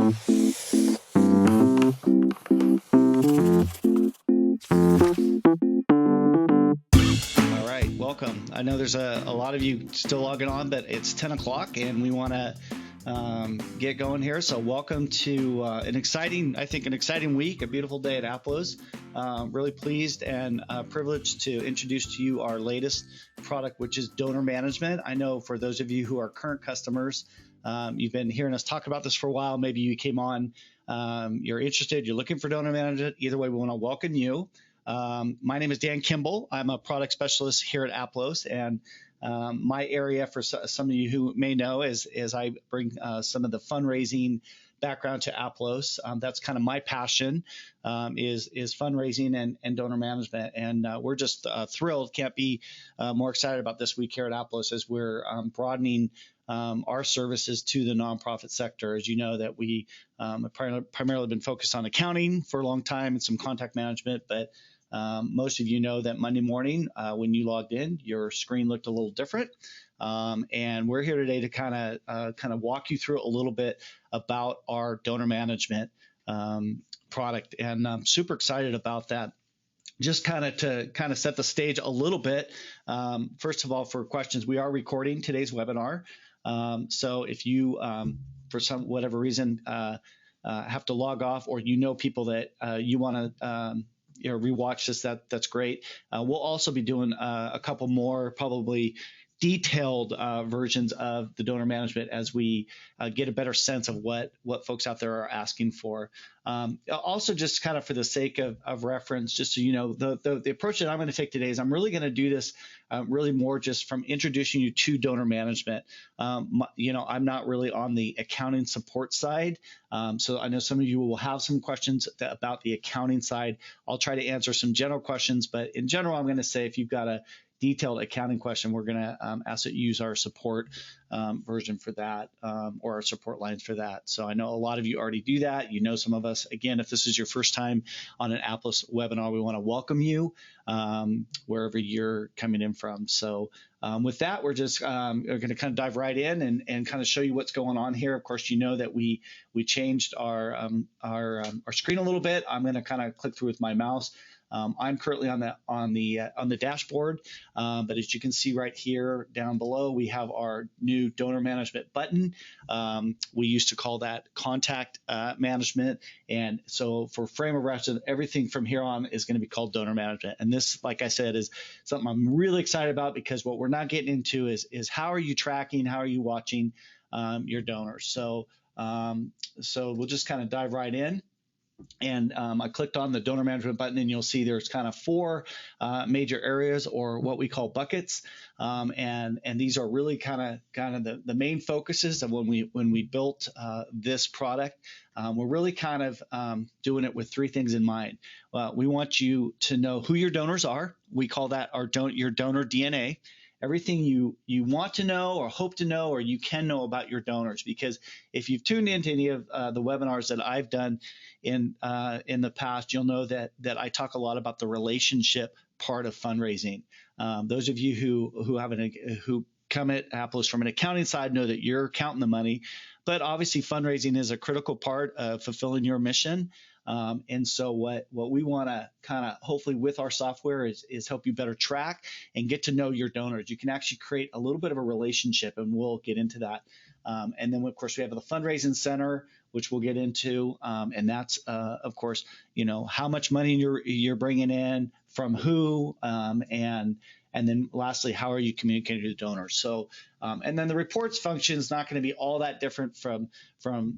All right, welcome. I know there's a lot of you still logging on, but it's 10 o'clock and we want to get going here. So welcome to an exciting week, a beautiful day at Aplos. Really pleased and privileged to introduce to you our latest product, which is donor management. I know for those of you who are current customers, you've been hearing us talk about this for a while. Maybe you came on, you're interested, you're looking for donor management. Either way, we want to welcome you. My name is Dan Kimball. I'm a product specialist here at Aplos, and my area, for some of you who may know, is I bring some of the fundraising background to Aplos. That's kind of my passion, is fundraising and donor management, and we're just thrilled. Can't be more excited about this week here at Aplos as we're broadening our services to the nonprofit sector. As you know, that we have primarily been focused on accounting for a long time and some contact management, but most of you know that Monday morning when you logged in, your screen looked a little different. And we're here today to kind of walk you through a little bit about our donor management product, and I'm super excited about that. Just to set the stage a little bit. First of all, for questions, we are recording today's webinar. So if you, for whatever reason, have to log off, or people that you want to rewatch this, that's great. We'll also be doing a couple more probably detailed versions of the donor management as we get a better sense of what folks out there are asking for. Also, just kind of for the sake of reference, just so you know, the approach that I'm going to take today is I'm really going to do this really more just from introducing you to donor management. I'm not really on the accounting support side. So I know some of you will have some questions about the accounting side. I'll try to answer some general questions, but in general, I'm going to say if you've got a detailed accounting question, we're going to ask that you use our support version for that, or our support lines for that. So I know a lot of you already do that. You know some of us. Again, if this is your first time on an Aplos webinar, we want to welcome you wherever you're coming in from. So with that, we're just going to kind of dive right in and kind of show you what's going on here. Of course, you know that we changed our screen a little bit. I'm going to kind of click through with my mouse. I'm currently on the dashboard, but as you can see right here down below, we have our new donor management button. We used to call that contact management, and so for frame of reference, everything from here on is going to be called donor management. And this, like I said, is something I'm really excited about, because what we're not getting into is how are you tracking, how are you watching your donors. So we'll just kind of dive right in. And I clicked on the donor management button, and you'll see there's kind of four major areas, or what we call buckets, and these are really kind of the main focuses of when we built this product. We're really kind of doing it with three things in mind. We want you to know who your donors are. We call that your donor DNA. Everything you want to know or hope to know or you can know about your donors, because if you've tuned into any of the webinars that I've done in the past, you'll know that I talk a lot about the relationship part of fundraising. Those of you who come at Aplos from an accounting side know that you're counting the money, but obviously fundraising is a critical part of fulfilling your mission. And so what we want to kind of hopefully with our software is help you better track and get to know your donors. You can actually create a little bit of a relationship, and we'll get into that. And then of course we have the fundraising center, which we'll get into, and that's of course how much money you're bringing in, from who, and then lastly, how are you communicating to the donors? So, and then the reports function is not going to be all that different from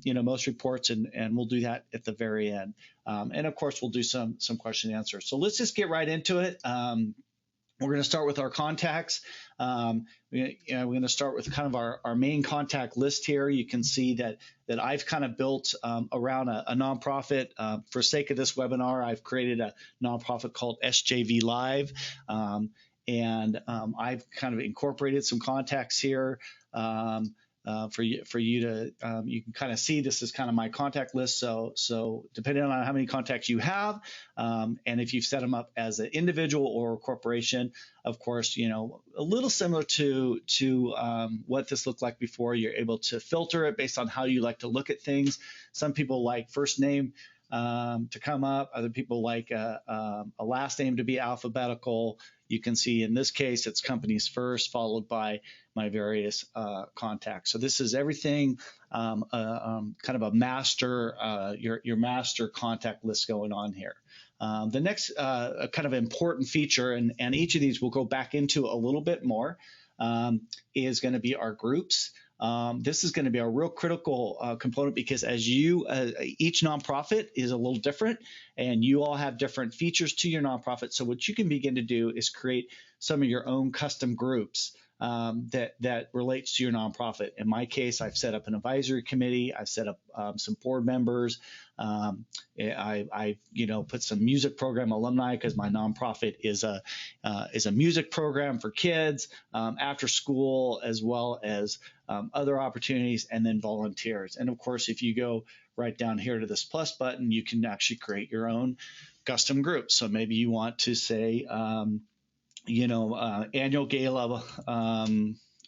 most reports, and we'll do that at the very end. And of course, we'll do some question and answer. So let's just get right into it. We're going to start with our contacts. We're going to start with kind of our main contact list here. You can see that I've kind of built around a nonprofit. For sake of this webinar, I've created a nonprofit called SJV Live. And I've kind of incorporated some contacts here. for you to you can kind of see this is kind of my contact list. So depending on how many contacts you have, and if you've set them up as an individual or a corporation, of course, a little similar to what this looked like before. You're able to filter it based on how you like to look at things. Some people like first name to come up. Other people like a last name to be alphabetical. You can see in this case, it's companies first, followed by my various contacts. So this is everything, kind of a master, your master contact list going on here. The next kind of important feature, and each of these we'll go back into a little bit more, is going to be our groups. This is going to be a real critical component because as each nonprofit is a little different and you all have different features to your nonprofit. So what you can begin to do is create some of your own custom groups that relates to your nonprofit. In my case, I've set up an advisory committee. I've set up some board members. I put some music program alumni because my nonprofit is a music program for kids after school, as well as other opportunities, and then volunteers. And of course, if you go right down here to this plus button, you can actually create your own custom group. So maybe you want to say, annual gala,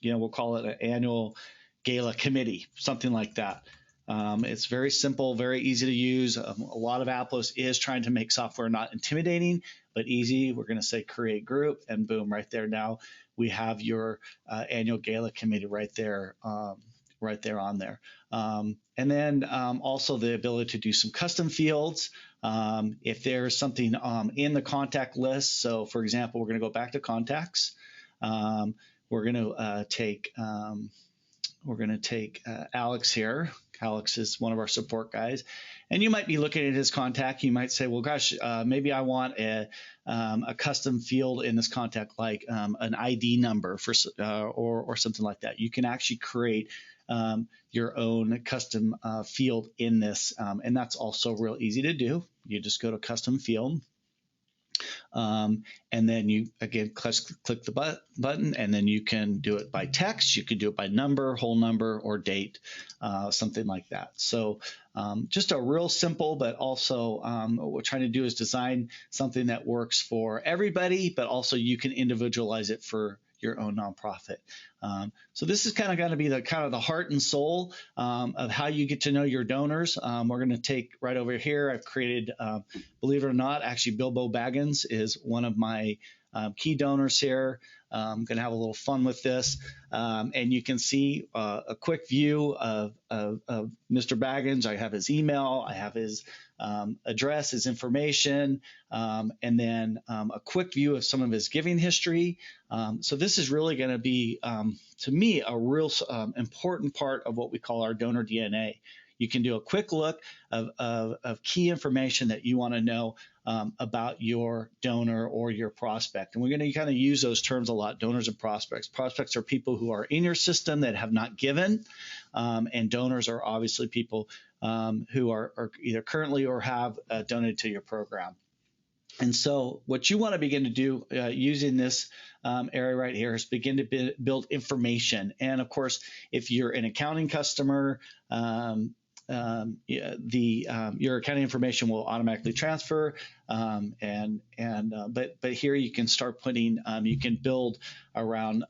we'll call it an annual gala committee, something like that. It's very simple, very easy to use. A lot of Aplos is trying to make software not intimidating, but easy. We're going to say create group, and boom, right there. Now we have your annual gala committee right there on there. And then also the ability to do some custom fields. If there's something in the contact list, so for example, we're going to go back to contacts. We're going to take Alex here. Alex is one of our support guys, and you might be looking at his contact. You might say, well, gosh, maybe I want a custom field in this contact, like an ID number for or something like that. You can actually create your own custom field in this, and that's also real easy to do. You just go to custom field. And then you, again, click the button, and then you can do it by text. You can do it by number, whole number, or date, something like that. So just a real simple, but also what we're trying to do is design something that works for everybody, but also you can individualize it for your own nonprofit. So this is kind of going to be the heart and soul of how you get to know your donors. We're going to take right over here. I've created, believe it or not, actually Bilbo Baggins is one of my key donors here. I'm going to have a little fun with this. And you can see a quick view of Mr. Baggins. I have his email. I have his address, his information, and then a quick view of some of his giving history. So this is really going to be, to me, a real important part of what we call our donor DNA. You can do a quick look of key information that you want to know about your donor or your prospect. And we're going to kind of use those terms a lot, donors and prospects. Prospects are people who are in your system that have not given, and donors are obviously people who are either currently or have donated to your program. And so what you want to begin to do using this area right here is begin to build information. And of course, if you're an accounting customer, your accounting information will automatically transfer. But here you can start putting, you can build around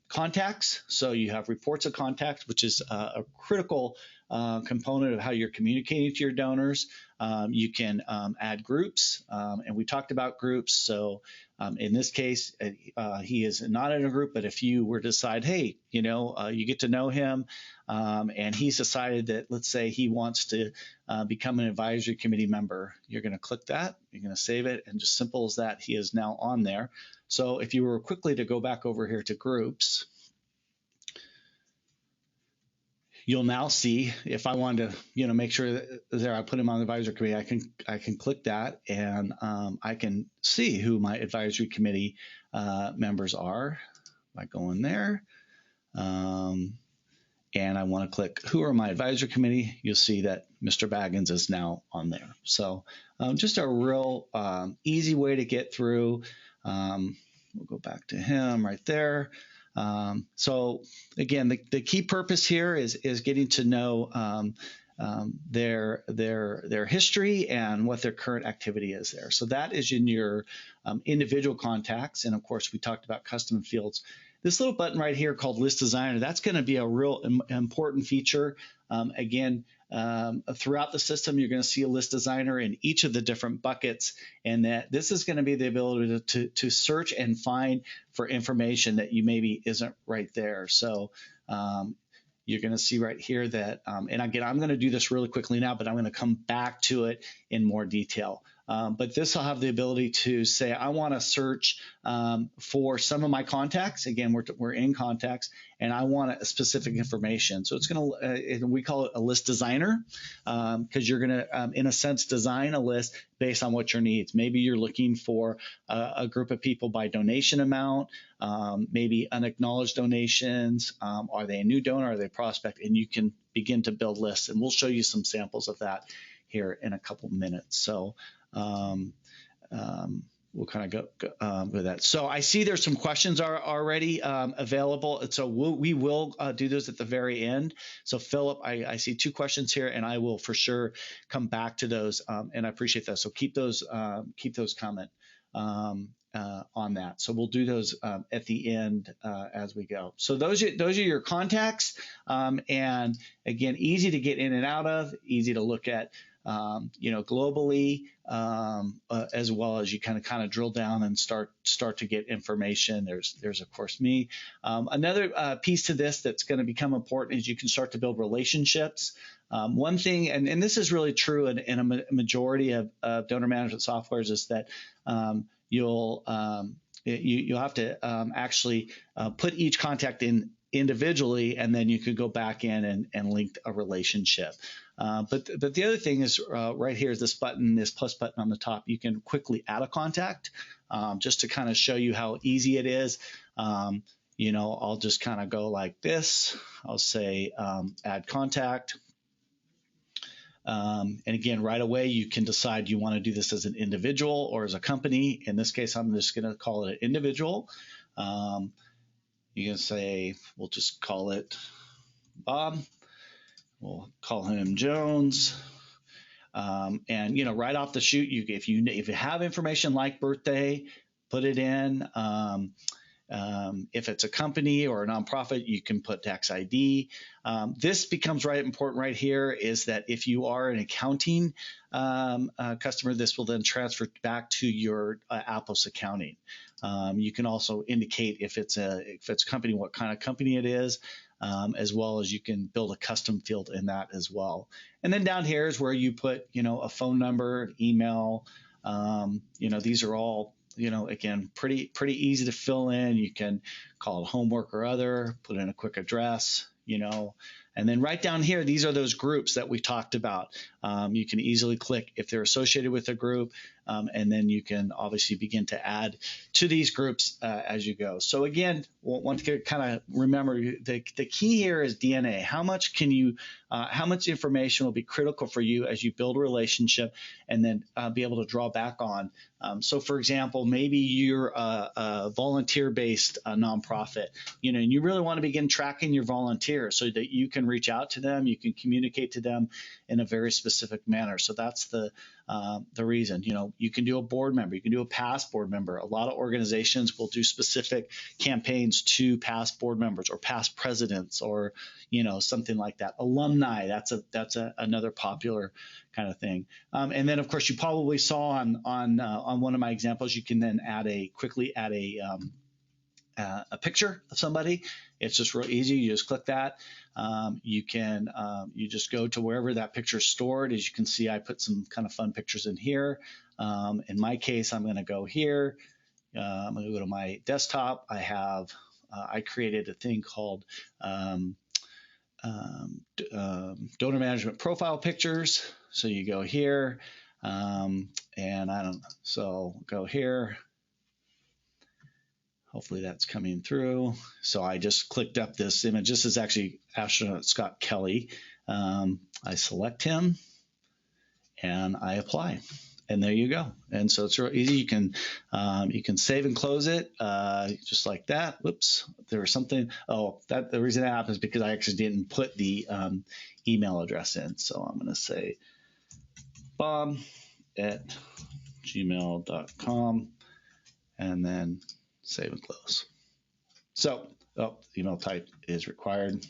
contacts. So you have reports of contacts, which is a critical component of how you're communicating to your donors. You can add groups, and we talked about groups. So in this case, he is not in a group, but if you were to decide, hey, you get to know him, and he's decided that, let's say he wants to become an advisory committee member, you're going to click that, you're going to save it, and just simple as that, he is now on there. So if you were quickly to go back over here to groups, you'll now see, if I wanted to, make sure that there I put him on the advisory committee, I can click that, and I can see who my advisory committee members are by going there. And I want to click who are my advisory committee. You'll see that Mr. Baggins is now on there. So just a real easy way to get through. We'll go back to him right there. So again, the key purpose here is getting to know their history and what their current activity is there. So that is in your individual contacts. And of course, we talked about custom fields. This little button right here called List Designer, that's going to be a real important feature. Again, throughout the system, you're going to see a list designer in each of the different buckets, and that this is going to be the ability to search and find for information that you maybe isn't right there. So you're going to see right here that, and again, I'm going to do this really quickly now, but I'm going to come back to it in more detail. But this will have the ability to say, I want to search for some of my contacts. Again, we're in contacts, and I want a specific information. So it's going to, we call it a list designer, because you're going to, in a sense, design a list based on what your needs. Maybe you're looking for a group of people by donation amount, maybe unacknowledged donations. Are they a new donor? Are they a prospect? And you can begin to build lists. And we'll show you some samples of that here in a couple minutes. So we'll kind of go with that. So I see there's some questions are already available. And so we will do those at the very end. So Philip, I see 2 questions here, and I will for sure come back to those. And I appreciate that. So keep those comment on that. So we'll do those at the end as we go. So those are your contacts. And again, easy to get in and out of, easy to look at. Globally, as well as you kind of drill down and start to get information. There's of course me. Another piece to this that's going to become important is you can start to build relationships. One thing, and this is really true in a majority of donor management softwares, is that you'll have to actually put each contact in individually, and then you could go back in and link a relationship. But the other thing is right here is this button, this plus button on the top. You can quickly add a contact, just to kind of show you how easy it is. I'll just kind of go like this. I'll say add contact. And again, right away, you can decide you want to do this as an individual or as a company. In this case, I'm just going to call it an individual. You can say, we'll just call it Bob. We'll call him Jones. And right off the chute, if you have information like birthday, put it in. If it's a company or a nonprofit, you can put tax ID. This becomes important right here, is that if you are an accounting customer, this will then transfer back to your Aplos accounting. You can also indicate if it's a company, what kind of company it is, as well as you can build a custom field in that as well. And then down here is where you put, a phone number, an email. These are all, again, pretty easy to fill in. You can call it homework or other, put in a quick address, and then right down here, these are those groups that we talked about. You can easily click if they're associated with a group, and then you can obviously begin to add to these groups as you go. So again, want to kind of remember the key here is DNA. How much information will be critical for you as you build a relationship and then be able to draw back on. So for example, maybe you're a volunteer-based nonprofit, and you really want to begin tracking your volunteers so that you can reach out to them, you can communicate to them in a very specific manner. So that's the reason. You can do a board member, you can do a past board member. A lot of organizations will do specific campaigns to past board members or past presidents, or something like that. Alumni, that's another popular kind of thing. And then of course you probably saw on one of my examples, you can then quickly add a picture of somebody. It's just real easy. You just click that. You just go to wherever that picture is stored. As you can see, I put some kind of fun pictures in here. In my case, I'm going to go here. I'm going to go to my desktop. I created a thing called donor management profile pictures. So you go here, and so go here. Hopefully that's coming through. So I just clicked up this image. This is actually astronaut Scott Kelly. I select him and I apply. And there you go. And so it's real easy. You can save and close it just like that. Whoops, there was something. Oh, that the reason that happens is because I actually didn't put the email address in. So I'm going to say bob@gmail.com and then save and close. So, email type is required.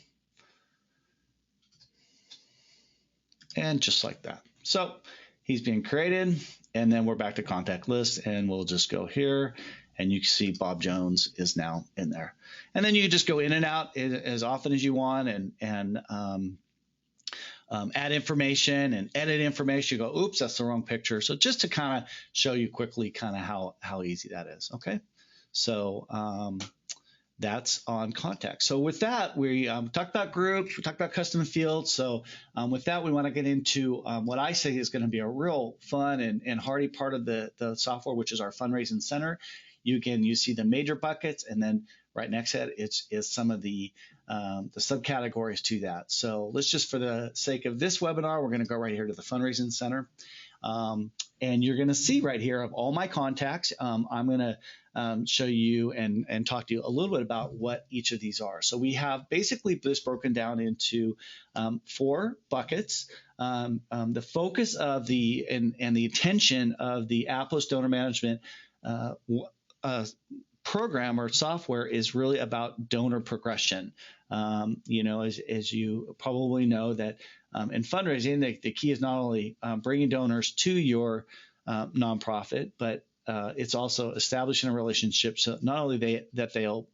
And just like that. So he's being created, and then we're back to contact list, and we'll just go here, and you can see Bob Jones is now in there. And then you can just go in and out as often as you want, and add information and edit information. You go, oops, that's the wrong picture. So just to kind of show you quickly kind of how easy that is. Okay, so that's on contact. So with that, we talked about groups, we talked about custom fields. So with that, we want to get into what I say is going to be a real fun and hardy part of the software, which is our fundraising center. You see the major buckets, and then right next to it is some of the subcategories to that. So let's just, for the sake of this webinar, we're going to go right here to the fundraising center. And you're going to see right here of all my contacts. I'm going to show you and talk to you a little bit about what each of these are. So we have basically this broken down into 4 buckets. The focus of the attention of the Aplos Donor Management program or software is really about donor progression. As you probably know, that in fundraising, the key is not only bringing donors to your nonprofit, but it's also establishing a relationship. So not only they'll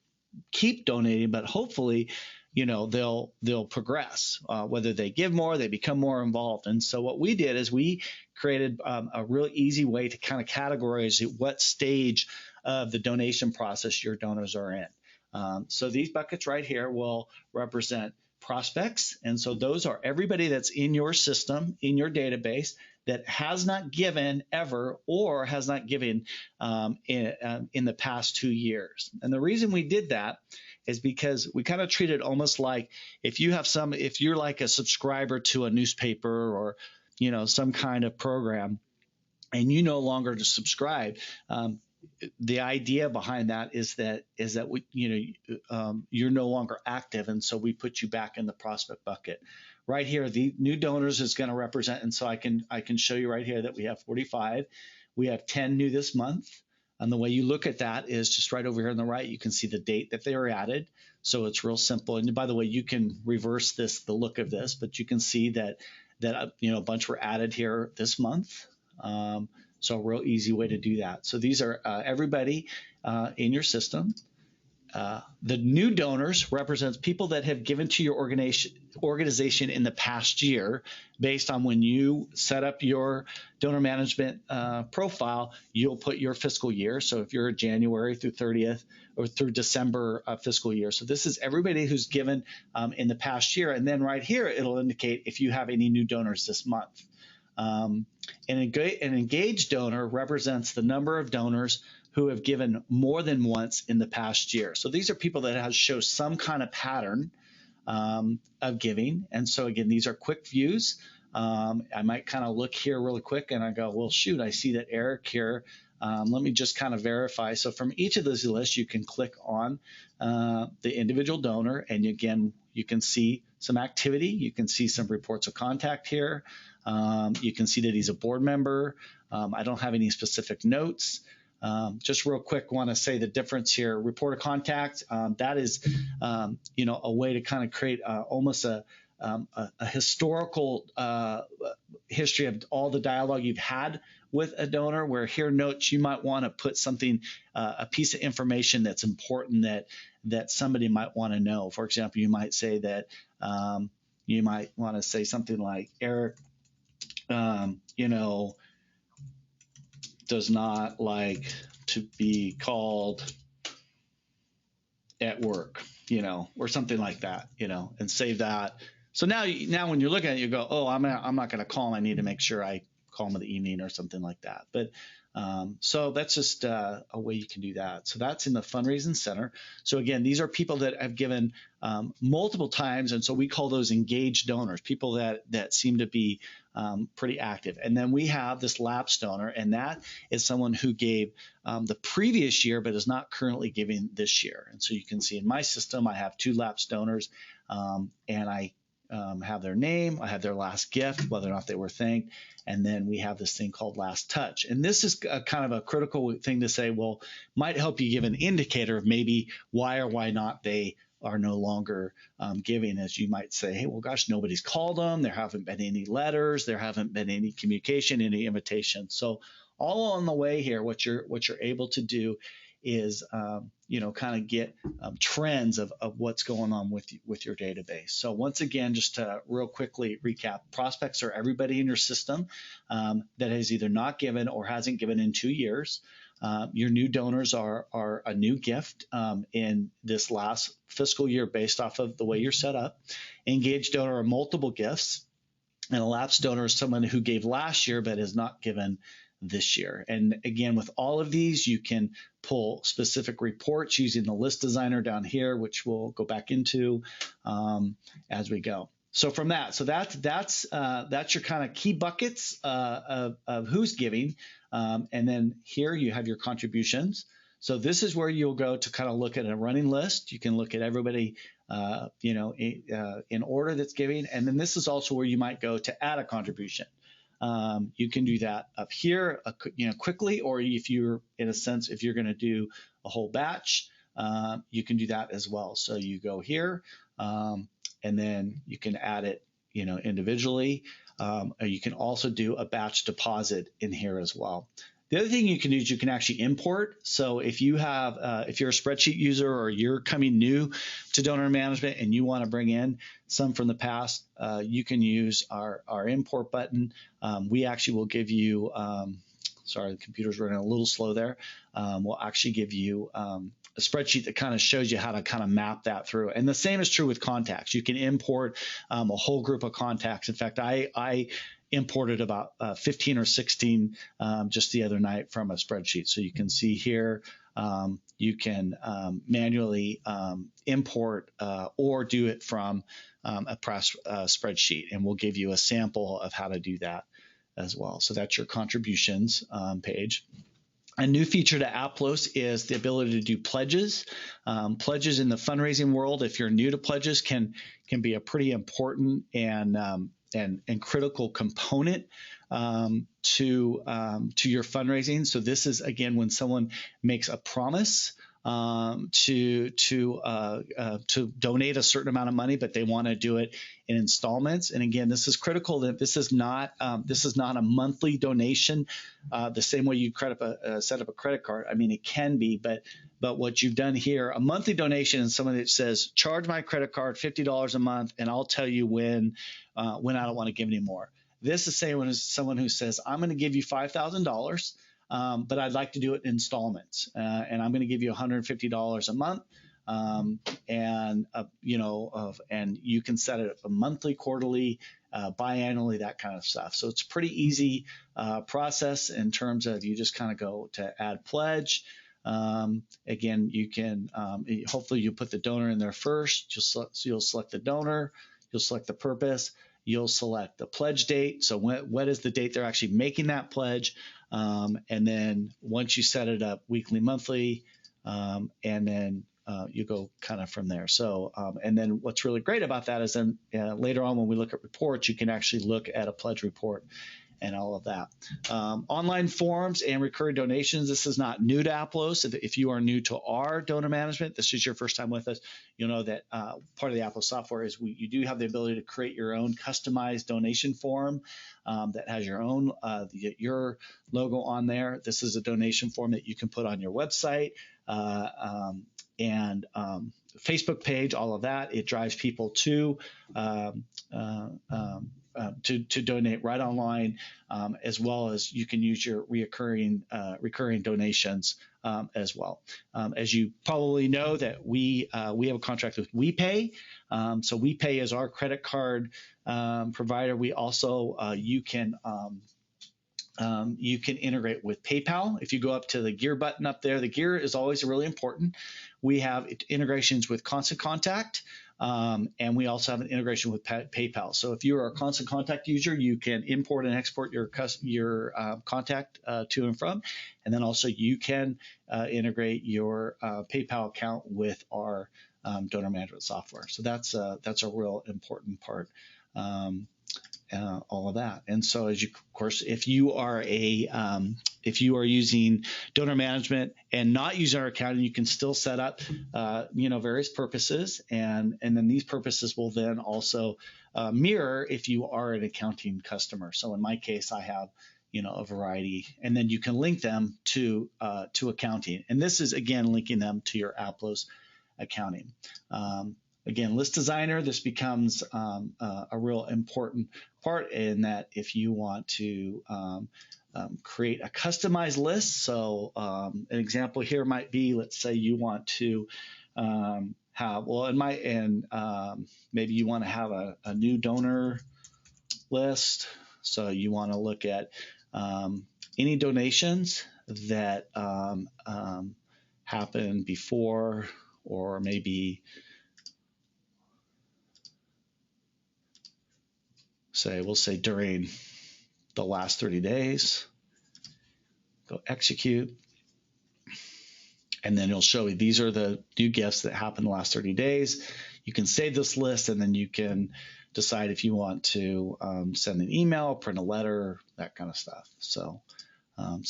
keep donating, but hopefully, they'll progress, whether they give more, they become more involved. And so what we did is we created a real easy way to kind of categorize what stage of the donation process your donors are in. So these buckets right here will represent prospects. And so those are everybody that's in your system, in your database, that has not given ever or has not given in the past 2 years. And the reason we did that is because we kind of treat it almost like if you're like a subscriber to a newspaper or, some kind of program, and you no longer subscribe. The idea behind that is that you're no longer active, and so we put you back in the prospect bucket. Right here, the new donors is going to represent, and so I can show you right here that we have 45. We have 10 new this month, and the way you look at that is just right over here on the right. You can see the date that they were added, so it's real simple. And by the way, you can reverse the look of this, but you can see that a bunch were added here this month. So a real easy way to do that. So these are everybody in your system. The new donors represents people that have given to your organization in the past year. Based on when you set up your donor management profile, you'll put your fiscal year. So if you're January through 30th or through December fiscal year. So this is everybody who's given in the past year. And then right here, it'll indicate if you have any new donors this month. An engaged donor represents the number of donors who have given more than once in the past year. So these are people that show some kind of pattern of giving. And so again, these are quick views. I might kind of look here really quick and I go, well, shoot, I see that Eric here. Let me just kind of verify. So from each of those lists, you can click on the individual donor. And again, you can see some activity. You can see some reports of contact here. You can see that he's a board member. I don't have any specific notes. Just real quick, want to say the difference here. Report of contact, that is, a way to kind of create almost a historical history of all the dialogue you've had with a donor, where here notes you might want to put something, a piece of information that's important that somebody might want to know. For example, you might say that you might want to say something like, Eric, does not like to be called at work, or something like that, and save that. So now when you're looking at it, you go, oh, I'm not going to call him. I need to make sure I call them in the evening or something like that. But so that's just a way you can do that. So that's in the fundraising center. So again, these are people that have given multiple times, and so we call those engaged donors, people that seem to be pretty active. And then we have this lapsed donor, and that is someone who gave the previous year but is not currently giving this year. And so you can see in my system, I have 2 lapsed donors, and I have their name, I have their last gift, whether or not they were thanked, and then we have this thing called last touch. And this is kind of a critical thing to say, well, might help you give an indicator of maybe why or why not they are no longer giving, as you might say, hey, well, gosh, nobody's called them. There haven't been any letters. There haven't been any communication, any invitations. So all along the way here, what you're able to do is, kind of get trends of what's going on with your database. So once again, just to real quickly recap, prospects are everybody in your system that has either not given or hasn't given in 2 years. Your new donors are a new gift in this last fiscal year based off of the way you're set up. Engaged donor are multiple gifts, and a lapsed donor is someone who gave last year but has not given this year. And again, with all of these, you can pull specific reports using the list designer down here, which we'll go back into as we go. So from that, that's your kind of key buckets of who's giving. And then here you have your contributions. So this is where you'll go to kind of look at a running list. You can look at everybody, in order that's giving. And then this is also where you might go to add a contribution. You can do that up here, quickly, or if you're if you're going to do a whole batch, you can do that as well. So you go here, and then you can add it, individually. Or you can also do a batch deposit in here as well. The other thing you can do is you can actually import. So if you have, if you're a spreadsheet user or you're coming new to donor management and you want to bring in some from the past, you can use our import button. We actually will give you, sorry, the computer's running a little slow there. We'll actually give you a spreadsheet that kind of shows you how to kind of map that through. And the same is true with contacts. You can import a whole group of contacts. In fact, I imported about 15 or 16 just the other night from a spreadsheet. So you can see here, you can manually import or do it from a press spreadsheet, and we'll give you a sample of how to do that as well. So that's your contributions page. A new feature to Aplos is the ability to do pledges. Pledges in the fundraising world, if you're new to pledges, can be a pretty important and critical component to your fundraising. So this is, again, when someone makes a promise to donate a certain amount of money, but they want to do it in installments. And again, this is critical that this is not a monthly donation, the same way you set up a credit card. I mean, it can be, but what you've done here, a monthly donation is someone that says, charge my credit card $50 a month, and I'll tell you when I don't want to give anymore. This is someone who says, I'm going to give you $5,000. But I'd like to do it in installments, and I'm going to give you $150 a month, and you can set it up a monthly, quarterly, biannually, that kind of stuff. So it's a pretty easy process in terms of you just kind of go to add pledge. Again, you can hopefully you put the donor in there first. You'll select the donor, you'll select the purpose. You'll select the pledge date. So what is the date they're actually making that pledge? And then once you set it up weekly, monthly, and then you go kind of from there. So, and then what's really great about that is then later on when we look at reports, you can actually look at a pledge report and all of that. Online forms and recurring donations. This is not new to Aplos. If you are new to our donor management, this is your first time with us, you'll know that part of the Aplos software is you do have the ability to create your own customized donation form that has your own your logo on there. This is a donation form that you can put on your website and Facebook page, all of that. It drives people to donate right online, as well as you can use your recurring donations as well. As you probably know, that we have a contract with WePay. So WePay is our credit card provider. We also you can You can integrate with PayPal. If you go up to the gear button up there, the gear is always really important. We have integrations with Constant Contact, and we also have an integration with PayPal. So if you are a Constant Contact user, you can import and export your contact to and from, and then also you can integrate your PayPal account with our donor management software. So that's a real important part. All of that. And so, as you, of course, if you are using donor management and not using our accounting, you can still set up, various purposes, and then these purposes will then also mirror if you are an accounting customer. So in my case, I have a variety, and then you can link them to accounting. And this is again linking them to your Aplos accounting. Again, list designer, this becomes a real important part in that if you want to create a customized list. So an example here might be, let's say you want to maybe you want to have a new donor list. So you want to look at any donations that happened before, or maybe we'll say during the last 30 days. Go execute. And then it'll show you these are the new gifts that happened the last 30 days. You can save this list, and then you can decide if you want to send an email, print a letter, that kind of stuff. So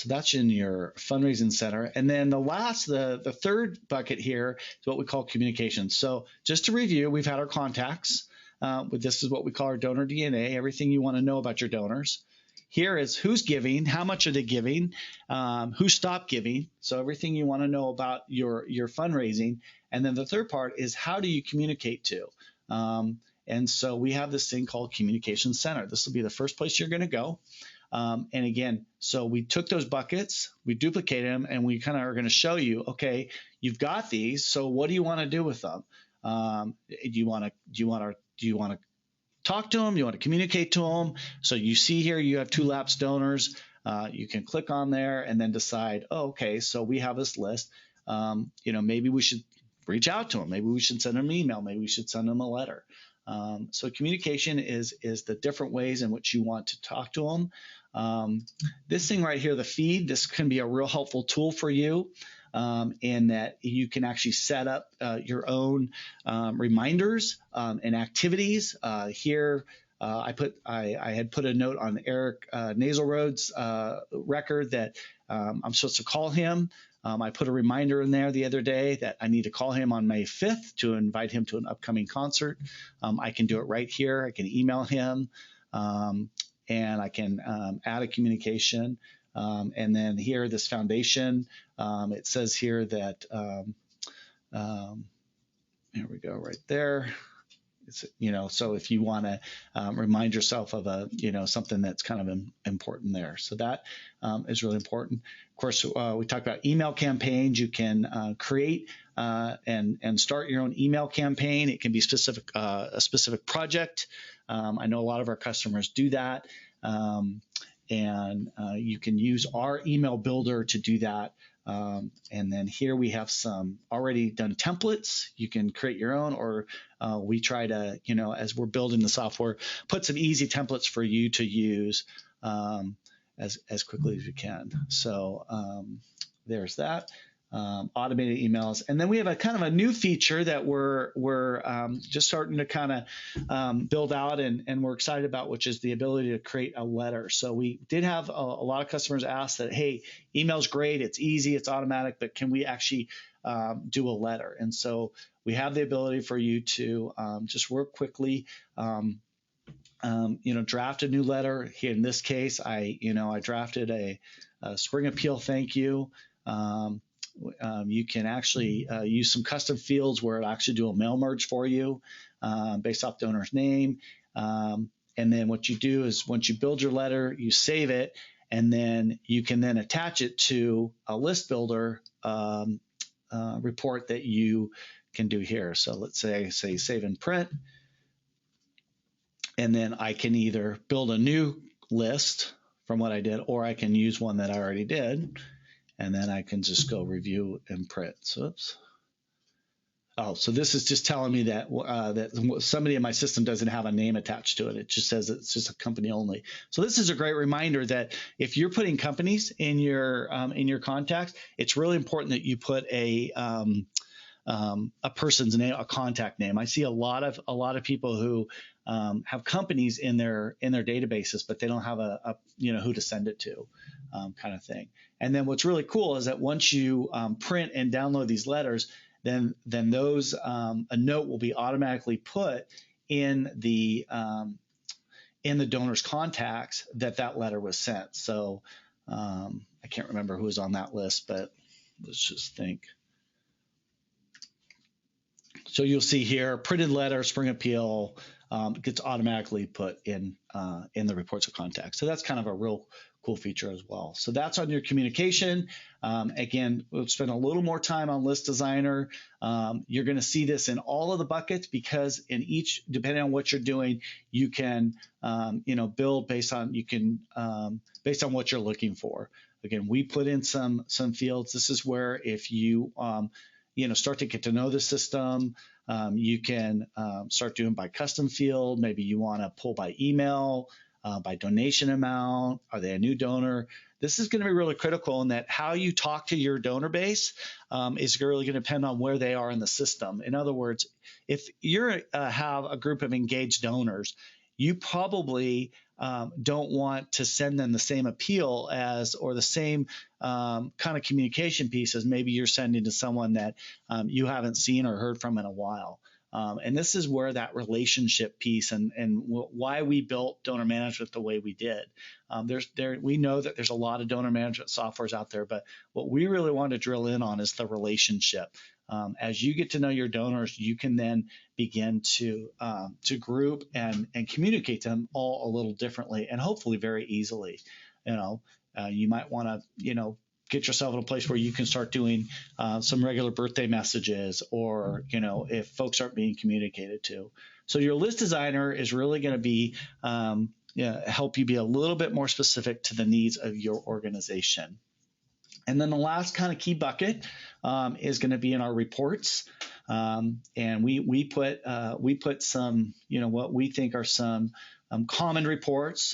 that's in your fundraising center. And then the third bucket here is what we call communications. So just to review, we've had our contacts. This is what we call our donor DNA, everything you want to know about your donors. Here is who's giving, how much are they giving, who stopped giving, so everything you want to know about your fundraising. And then the third part is how do you communicate to? And so we have this thing called Communication Center. This will be the first place you're going to go. And again, so we took those buckets, we duplicated them, and we kind of are going to show you, okay, you've got these, so what do you want to do with them? Do you want to talk to them? Do you want to communicate to them? So you see here you have 2 lapsed donors. You can click on there and then decide, oh, okay, so we have this list. Maybe we should reach out to them. Maybe we should send them an email. Maybe we should send them a letter. So communication is the different ways in which you want to talk to them. This thing right here, the feed, this can be a real helpful tool for you. In that you can actually set up your own reminders and activities. Here, I had put a note on Eric Naselroad's record that I'm supposed to call him. I put a reminder in there the other day that I need to call him on May 5th to invite him to an upcoming concert. I can do it right here. I can email him, and I can add a communication. And then here, this foundation, it says here that, here we go, right there. It's, so if you want to remind yourself of something that's kind of important there. So that is really important. Of course, we talked about email campaigns. You can create and start your own email campaign. It can be a specific project. I know a lot of our customers do that. And you can use our email builder to do that. And then here we have some already done templates. You can create your own, or we try to, as we're building the software, put some easy templates for you to use as quickly as we can. So there's that. Automated emails. And then we have a kind of a new feature that we're just starting to kind of build out and we're excited about, which is the ability to create a letter. So we did have a lot of customers ask that, hey, email's great, it's easy, it's automatic, but can we actually do a letter? And so we have the ability for you to just work quickly, draft a new letter. Here in this case, I drafted a spring appeal thank you. You can actually use some custom fields where it'll actually do a mail merge for you based off donor's name. And then what you do is once you build your letter, you save it, and then you can then attach it to a list builder report that you can do here. So let's say save and print, and then I can either build a new list from what I did, or I can use one that I already did, and then I can just go review and print. So, oops. Oh, so this is just telling me that that somebody in my system doesn't have a name attached to it. It just says it's just a company only. So this is a great reminder that if you're putting companies in your contacts, it's really important that you put a person's name, a contact name. I see a lot of people who have companies in their databases, but they don't have a who to send it to, kind of thing. And then what's really cool is that once you print and download these letters, then those a note will be automatically put in the donor's contacts that letter was sent. So I can't remember who was on that list, but let's just think. So you'll see here, printed letter, spring appeal, gets automatically put in the reports of contact. So that's kind of a real cool feature as well. So that's on your communication. Again, we'll spend a little more time on List Designer. You're going to see this in all of the buckets because in each, depending on what you're doing, you can build based on what you're looking for. Again, we put in some fields. This is where if you start to get to know the system. You can start doing by custom field. Maybe you want to pull by email, by donation amount. Are they a new donor? This is going to be really critical in that how you talk to your donor base is really going to depend on where they are in the system. In other words, if you have a group of engaged donors, you probably don't want to send them the same appeal or the same kind of communication piece as maybe you're sending to someone that you haven't seen or heard from in a while. And this is where that relationship piece and why we built donor management the way we did. We know that there's a lot of donor management softwares out there, but what we really want to drill in on is the relationship. As you get to know your donors, you can then begin to group and communicate to them all a little differently and hopefully very easily. You might want to get yourself in a place where you can start doing some regular birthday messages, or if folks aren't being communicated to. So your list designer is really going to be help you be a little bit more specific to the needs of your organization. And then the last kind of key bucket is going to be in our reports, and we put some what we think are some common reports.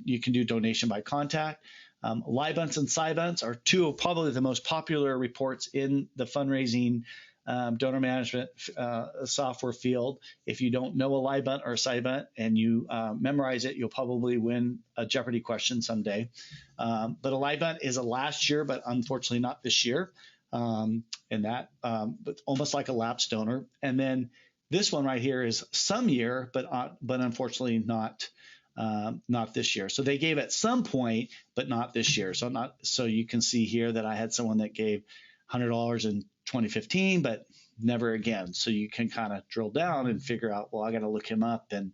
You can do donation by contact. Libunts and Cybunts are two of probably the most popular reports in the fundraising donor management software field. If you don't know a Libunt or a Cybunt and you memorize it, you'll probably win a Jeopardy question someday. But a Libunt is a last year, but unfortunately not this year. And that but almost like a lapsed donor. And then this one right here is some year, but unfortunately not this year. So they gave at some point, but not this year. So you can see here that I had someone that gave $100 in 2015, but never again. So you can kind of drill down and figure out, well, I got to look him up and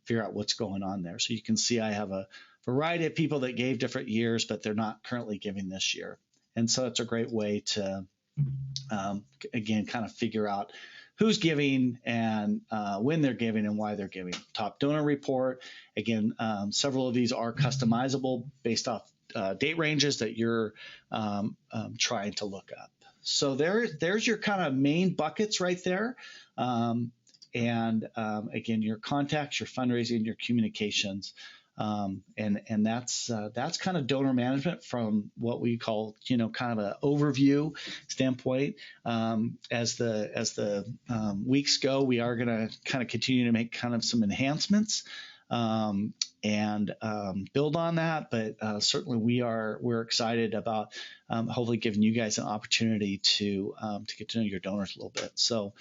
figure out what's going on there. So you can see I have a variety of people that gave different years, but they're not currently giving this year. And so it's a great way to, again, kind of figure out who's giving and when they're giving and why they're giving. Top donor report. Again, several of these are customizable based off date ranges that you're trying to look up. So there's your kind of main buckets right there. And again, your contacts, your fundraising, your communications. And that's kind of donor management from what we call, kind of an overview standpoint. As the weeks go, we are going to kind of continue to make kind of some enhancements and build on that. But certainly we're excited about hopefully giving you guys an opportunity to get to know your donors a little bit. So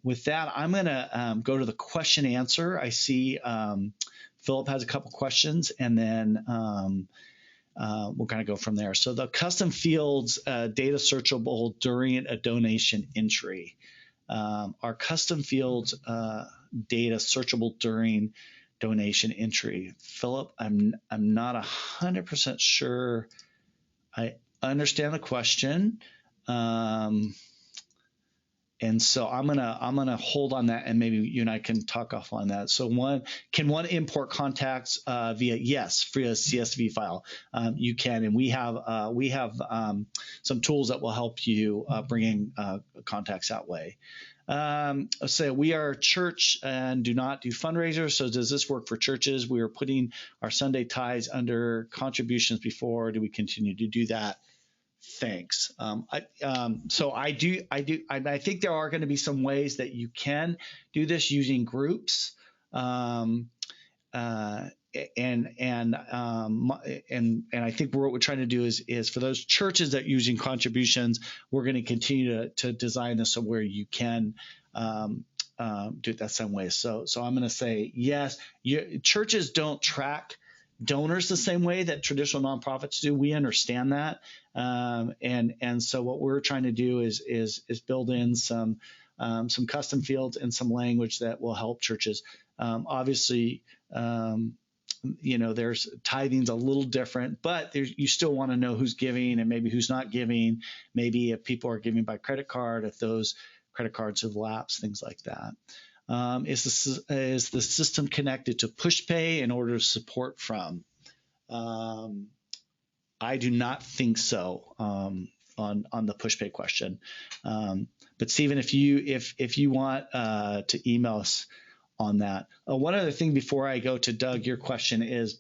with that, I'm going to go to the question answer. I see Philip has a couple questions, and then we'll kind of go from there. So the custom fields data searchable during a donation entry. Are custom fields data searchable during donation entry? Philip, I'm not 100% sure I understand the question. and so I'm gonna hold on that, and maybe you and I can talk off on that. So can one import contacts via CSV file? You can, and we have some tools that will help you bring in contacts that way. So we are a church and do not do fundraisers. So does this work for churches? We were putting our Sunday tithes under contributions before. Do we continue to do that? Thanks. So I think there are going to be some ways that you can do this using groups. And I think what we're trying to do is for those churches that are using contributions, we're going to continue to design this so where you can do it that same way. So I'm going to say yes. Churches don't track donors the same way that traditional nonprofits do. We understand that, and so what we're trying to do is build in some custom fields and some language that will help churches. Obviously, there's tithing's a little different, but you still want to know who's giving and maybe who's not giving. Maybe if people are giving by credit card, if those credit cards have lapsed, things like that. Is the system connected to PushPay in order to support from? I do not think so on the PushPay question. But Stephen, if you want to email us on that. One other thing before I go to Doug, your question is,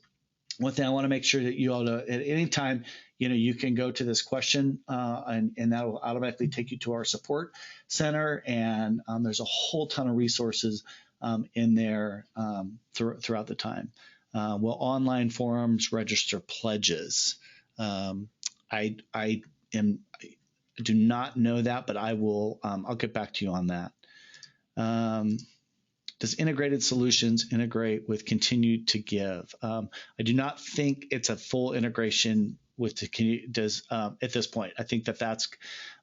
one thing I want to make sure that you all know, at any time, you can go to this question and that will automatically take you to our support center. And there's a whole ton of resources in there throughout the time. Will online forums register pledges? I do not know that, but I will. I'll get back to you on that. Does integrated solutions integrate with continue to give? I do not think it's a full integration with at this point. I think that's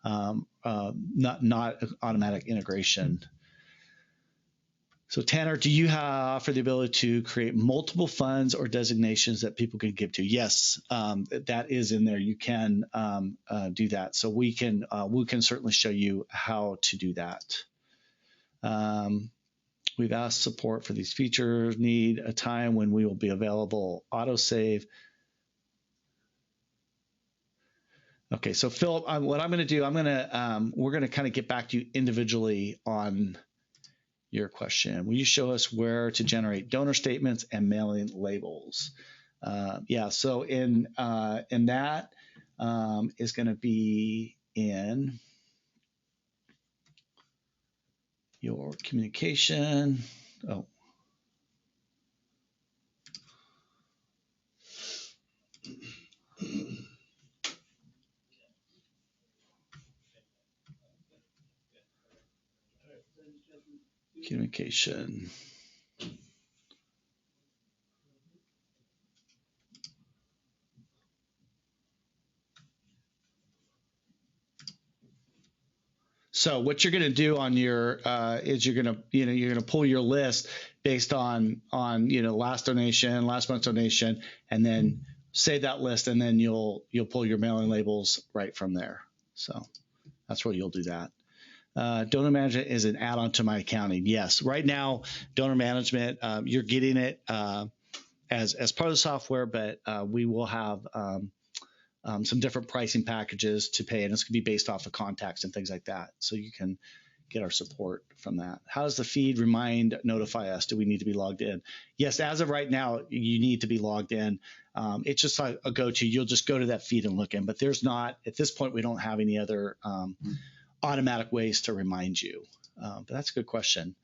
not automatic integration. So Tanner, do you offer the ability to create multiple funds or designations that people can give to? Yes, that is in there. You can do that. So we can certainly show you how to do that. We've asked support for these features, need a time when we will be available, autosave. Okay, so Philip, what I'm going to do, we're going to kind of get back to you individually on your question. Will you show us where to generate donor statements and mailing labels? Yeah, so in that is going to be in your communication. Oh. Communication. So what you're going to do on your is you're going to pull your list based on last donation, last month's donation, and then save that list, and then you'll pull your mailing labels right from there. So that's where you'll do that. Donor management is an add-on to my accounting. Yes, right now donor management you're getting it as part of the software, but we will have some different pricing packages to pay, and it's going to be based off of contacts and things like that. So you can get our support from that. How does the feed notify us? Do we need to be logged in? Yes, as of right now, you need to be logged in. It's just like a go-to. You'll just go to that feed and look in, but there's not, at this point, we don't have any other automatic ways to remind you. But that's a good question.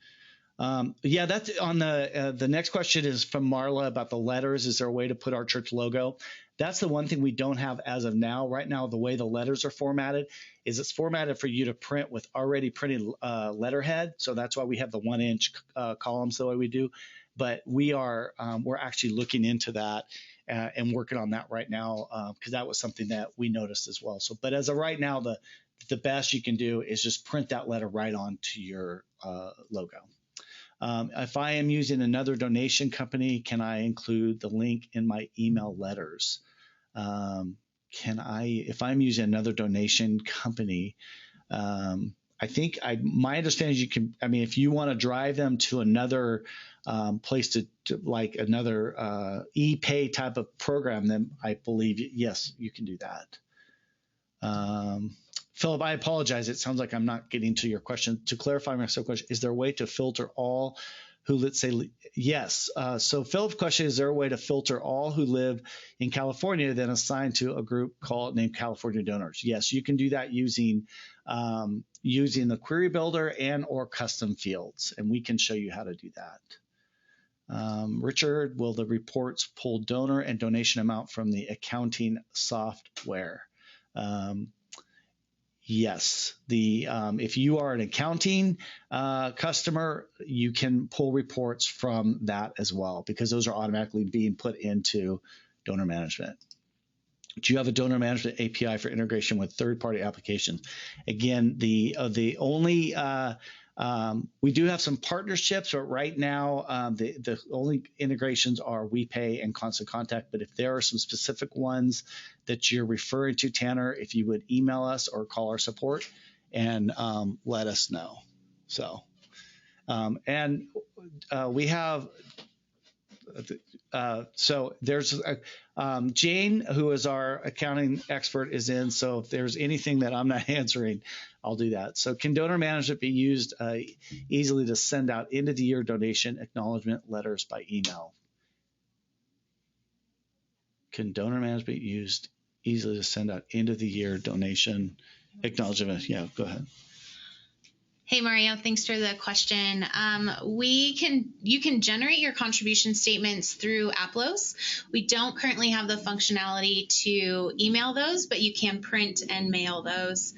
Yeah, that's on the next question is from Marla about the letters. Is there a way to put our church logo? That's the one thing we don't have as of now. Right now, the way the letters are formatted is it's formatted for you to print with already printed letterhead. So that's why we have the 1-inch columns the way we do. But we're actually looking into that and working on that right now because that was something that we noticed as well. So, but as of right now, the best you can do is just print that letter right onto your logo. If I am using another donation company, can I include the link in my email letters? If I'm using another donation company, my understanding is you can, I mean, if you want to drive them to another place to like another e-pay type of program, then I believe, yes, you can do that. Philip, I apologize. It sounds like I'm not getting to your question. To clarify my question, is there a way to filter all who, let's say, yes. So Philip's question, is there a way to filter all who live in California, then assign to a group named California Donors? Yes, you can do that using the query builder and or custom fields, and we can show you how to do that. Richard, will the reports pull donor and donation amount from the accounting software? Yes. If you are an accounting customer, you can pull reports from that as well, because those are automatically being put into donor management. Do you have a donor management API for integration with third-party applications? Again, the only we do have some partnerships, but right now the only integrations are WePay and Constant Contact. But if there are some specific ones that you're referring to, Tanner, if you would email us or call our support and let us know. So, we have. So there's Jane, who is our accounting expert, is in. So if there's anything that I'm not answering, I'll do that. So can donor management be used easily to send out end of the year donation acknowledgement letters by email? Can donor management be used easily to send out end of the year donation acknowledgement? Yeah, go ahead. Hey, Mario, thanks for the question. You can generate your contribution statements through Aplos. We don't currently have the functionality to email those, but you can print and mail those.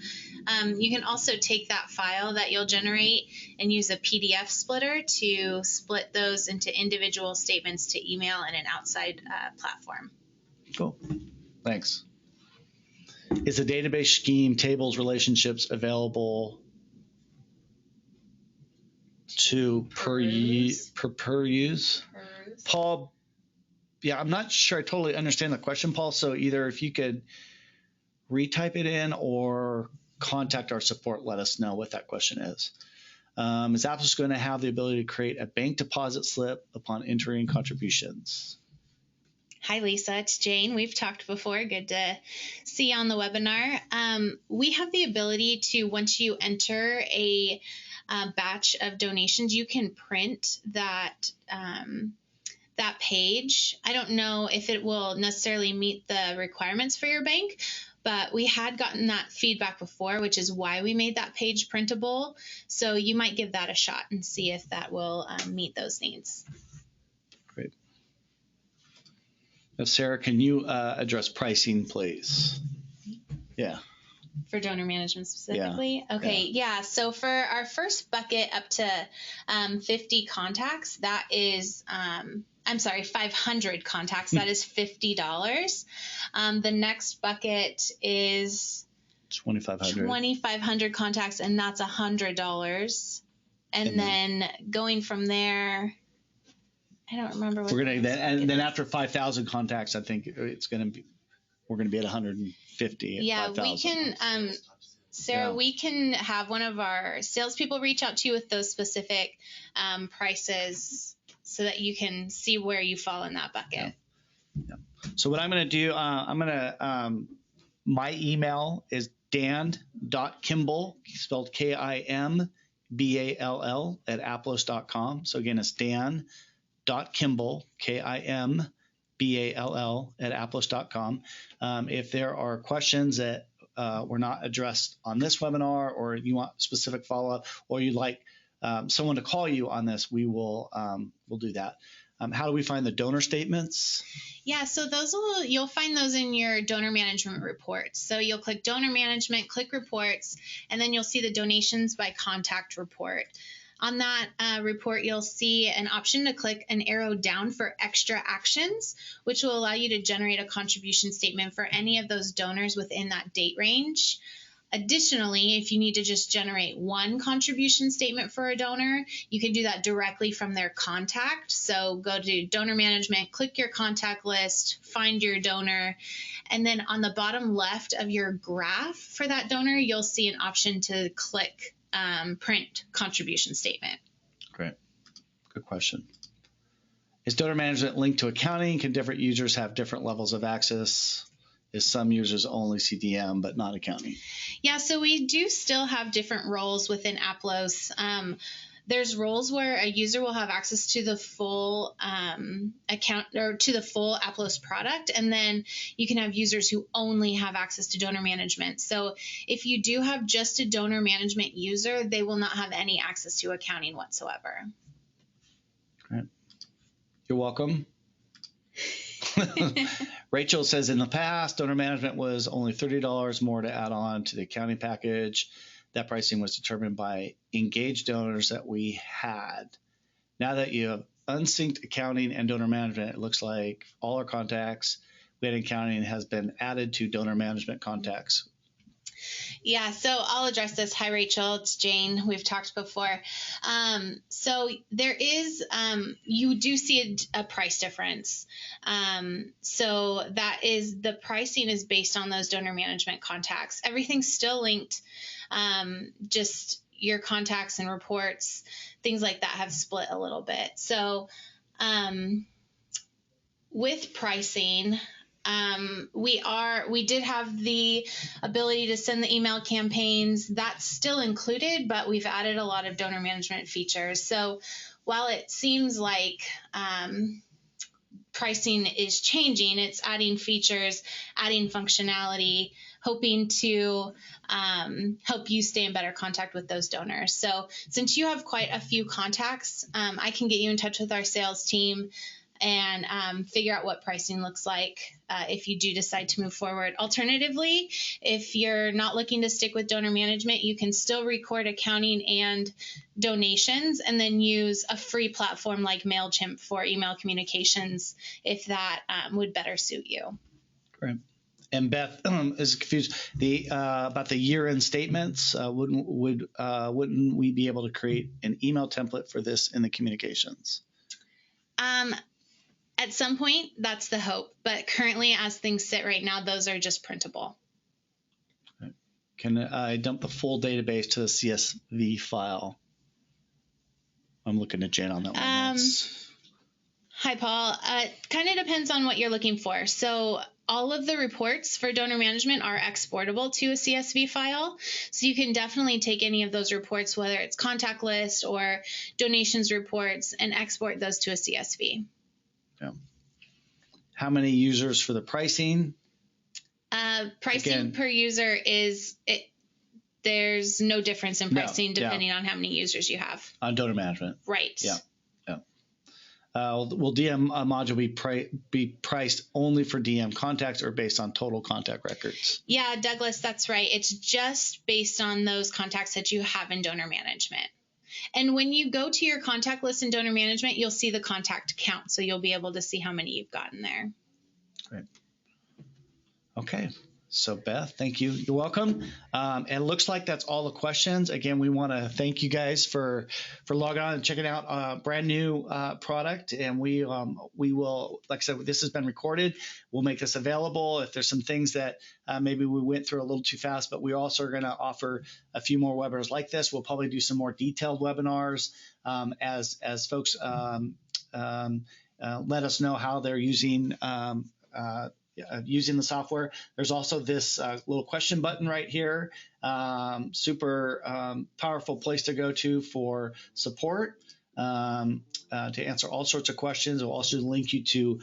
You can also take that file that you'll generate and use a PDF splitter to split those into individual statements to email in an outside platform. Cool. Thanks. Is the database scheme, tables, relationships available to per use? Paul, yeah, I'm not sure I totally understand the question, Paul. So either if you could retype it in or contact our support, let us know what that question is. Is Aplos going to have the ability to create a bank deposit slip upon entering contributions? Hi, Lisa. It's Jane. We've talked before. Good to see you on the webinar. We have the ability to, once you enter a batch of donations, you can print that page. I don't know if it will necessarily meet the requirements for your bank, but we had gotten that feedback before, which is why we made that page printable. So you might give that a shot and see if that will meet those needs. Great. Now, Sarah, can you address pricing, please? Yeah. For donor management specifically? Yeah. Okay, yeah. So for our first bucket up to 50 contacts, that is, 500 contacts, that is $50. The next bucket is 2,500 contacts, and that's $100. And then going from there, I don't remember what. Then after 5,000 contacts, I think we're going to be at 150. Yeah, we can, Sarah, we can have one of our salespeople reach out to you with those specific prices so that you can see where you fall in that bucket. Yeah. So what I'm going to do, my email is dan.kimball, spelled Kimball, at aplos.com. So again, it's dan.kimball, Kimball, at aplos.com. If there are questions that were not addressed on this webinar, or you want specific follow-up, or you'd like someone to call you on this, we'll do that. How do we find the donor statements? Yeah, so you'll find those in your donor management reports. So you'll click donor management, click reports, and then you'll see the donations by contact report. On that report, you'll see an option to click an arrow down for extra actions, which will allow you to generate a contribution statement for any of those donors within that date range. Additionally, if you need to just generate one contribution statement for a donor, you can do that directly from their contact. So go to donor management, click your contact list, find your donor, and then on the bottom left of your graph for that donor, you'll see an option to click print contribution statement. Great. Good question. Is donor management linked to accounting? Can different users have different levels of access? Is some users only see DM but not accounting? Yeah, so we do still have different roles within Aplos. There's roles where a user will have access to the full account or to the full Aplos product, and then you can have users who only have access to donor management. So if you do have just a donor management user, they will not have any access to accounting whatsoever. Great. You're welcome. Rachel says, in the past, donor management was only $30 more to add on to the accounting package. That pricing was determined by engaged donors that we had. Now that you have unsynced accounting and donor management, it looks like all our contacts we had in accounting has been added to donor management contacts. Yeah, so I'll address this. Hi, Rachel. It's Jane. We've talked before. So there is, you do see a price difference. So that is, the pricing is based on those donor management contacts. Everything's still linked. Just your contacts and reports, things like that have split a little bit. So with pricing, we did have the ability to send the email campaigns. That's still included, but we've added a lot of donor management features. So while it seems like pricing is changing, it's adding features, adding functionality, hoping to help you stay in better contact with those donors. So since you have quite a few contacts, I can get you in touch with our sales team and figure out what pricing looks like if you do decide to move forward. Alternatively, if you're not looking to stick with donor management, you can still record accounting and donations and then use a free platform like MailChimp for email communications if that would better suit you. Great. And Beth is confused about the year-end statements. Wouldn't we be able to create an email template for this in the communications? At some point, that's the hope. But currently, as things sit right now, those are just printable. Okay. Can I dump the full database to the CSV file? I'm looking at Jen on that one. Hi, Paul. Kind of depends on what you're looking for. So all of the reports for donor management are exportable to a CSV file. So you can definitely take any of those reports, whether it's contact list or donations reports, and export those to a CSV. Yeah. How many users for the pricing? Pricing again, per user there's no difference in pricing depending on how many users you have. On donor management. Right. Yeah. Will DM module be priced only for DM contacts or based on total contact records? Yeah, Douglas, that's right. It's just based on those contacts that you have in donor management. And when you go to your contact list in donor management, you'll see the contact count. So you'll be able to see how many you've gotten there. Great. Okay. So Beth, thank you. You're welcome. And it looks like that's all the questions. Again, we want to thank you guys for logging on and checking out a brand new product. And we will, like I said, this has been recorded. We'll make this available. If there's some things that maybe we went through a little too fast, but we're also going to offer a few more webinars like this. We'll probably do some more detailed webinars as folks let us know how they're using the software. There's also this little question button right here. Super powerful place to go to for support to answer all sorts of questions. We'll also link you to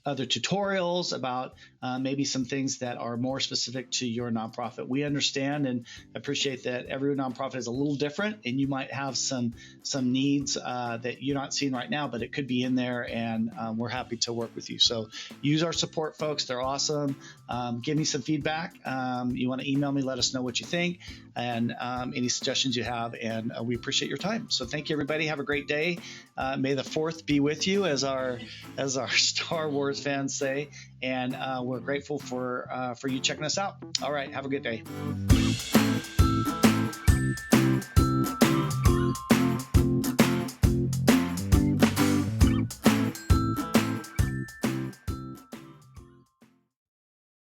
other tutorials about maybe some things that are more specific to your nonprofit. We understand and appreciate that every nonprofit is a little different, and you might have some needs that you're not seeing right now, but it could be in there, and we're happy to work with you. So use our support folks. They're awesome. Give me some feedback. You want to email me, let us know what you think and any suggestions you have, and we appreciate your time. So thank you, everybody. Have a great day. May the 4th be with you, as our Star Wars fans say, and we're grateful for you checking us out. All right, have a good day.